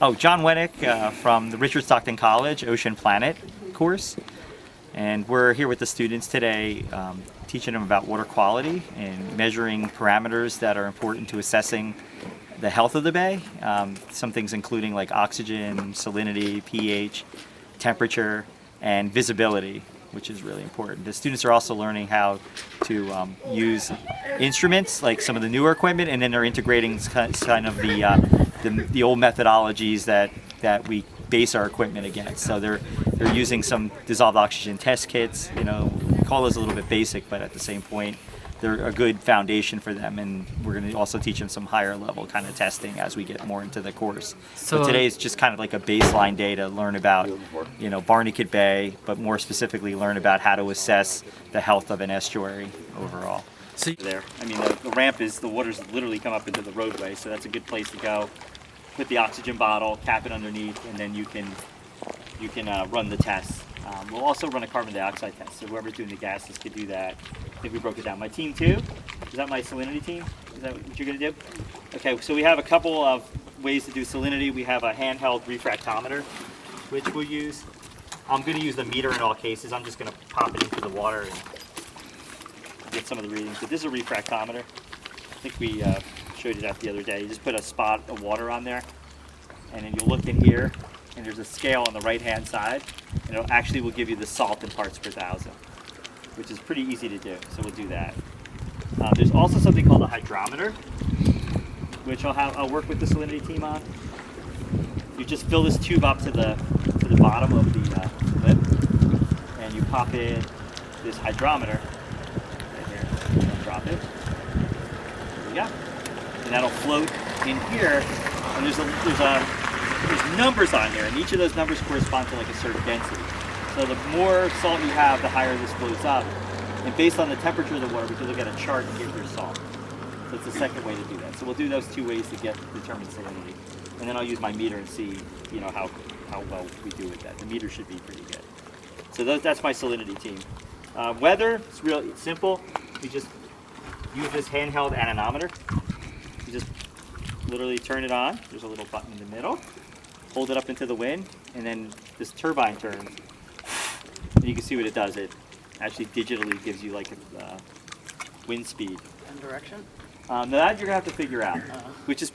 Oh, John Wnek from the Richard Stockton College Ocean Planet course. And we're here with the students today teaching them about water quality and measuring parameters that are important to assessing the health of the bay. Some things including like oxygen, salinity, pH, temperature, and visibility, which is really important. The students are also learning how to use instruments, like some of the newer equipment, and then they're integrating kind of the old methodologies that we base our equipment against. So they're using some dissolved oxygen test kits. You know, we call those a little bit basic, but at the same point, they're a good foundation for them, and we're going to also teach them some higher level kind of testing as we get more into the course. So today is just kind of like a baseline day to learn about, you know, Barnegat Bay, but more specifically learn about how to assess the health of an estuary overall. So there, I mean, the ramp is, the water's literally come up into the roadway, so that's a good place to go. Put the oxygen bottle, cap it underneath, and then you can run the tests. We'll also run a carbon dioxide test, so whoever's doing the gases could do that. I think we broke it down. My team two, is that my salinity team? Is that what you're gonna do? Okay, so we have a couple of ways to do salinity. We have a handheld refractometer, which we'll use. I'm gonna use the meter in all cases. I'm just gonna pop it into the water and get some of the readings. But this is a refractometer. I think we showed you that the other day. You just put a spot of water on there, and then you look in here, and there's a scale on the right-hand side, and it actually will give you the salt in parts per thousand, which is pretty easy to do, so we'll do that. There's also something called a hydrometer, which I'll work with the salinity team on. You just fill this tube up to the bottom of the lip, and you pop in this hydrometer right here, and drop it. There we go. And that'll float in here, and there's numbers on here, and each of those numbers correspond to like a certain density. So the more salt you have, the higher this floats up. And based on the temperature of the water, we can look at a chart and get your salt. So it's the second way to do that. So we'll do those two ways to determine salinity. And then I'll use my meter and see, you know, how well we do with that. The meter should be pretty good. So that's my salinity team. Weather, it's real simple. We just use this handheld anemometer. You just literally turn it on. There's a little button in the middle. Hold it up into the wind, and then this turbine turns. And you can see what it does. It actually digitally gives you like a wind speed. And direction? Now that you're gonna have to figure out, which is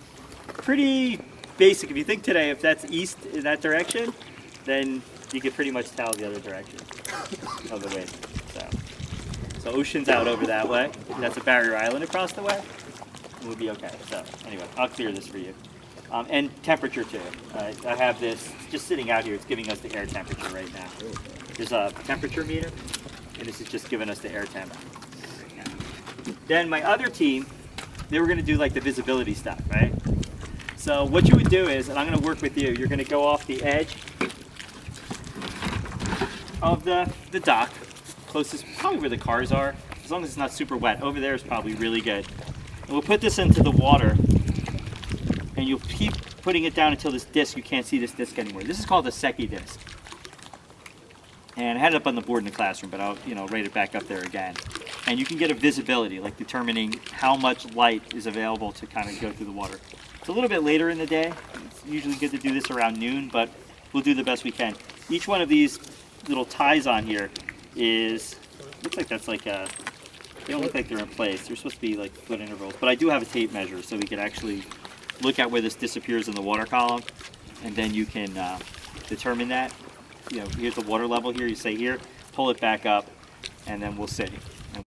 pretty basic. If you think today, if that's east in that direction, then you can pretty much tell the other direction of the wind. So ocean's out over that way. That's a barrier island across the way. We'll be okay. So anyway, I'll clear this for you. And temperature too. I have this just sitting out here. It's giving us the air temperature right now. There's a temperature meter, and this is just giving us the air temp. Then my other team, they were going to do like the visibility stuff, right? So what you would do is, and I'm going to work with you, you're going to go off the edge of the dock, closest, probably where the cars are, as long as it's not super wet. Over there is probably really good. And we'll put this into the water, and you'll keep putting it down until this disc, you can't see this disc anymore. This is called a Secchi disc. And I had it up on the board in the classroom, but I'll write it back up there again. And you can get a visibility, like determining how much light is available to kind of go through the water. It's a little bit later in the day. It's usually good to do this around noon, but we'll do the best we can. Each one of these little ties on here looks like that's like they don't look like they're in place. They're supposed to be like foot intervals, but I do have a tape measure, so we can actually look at where this disappears in the water column, and then you can determine that. You know, here's the water level here, you say here, pull it back up, and then we'll see.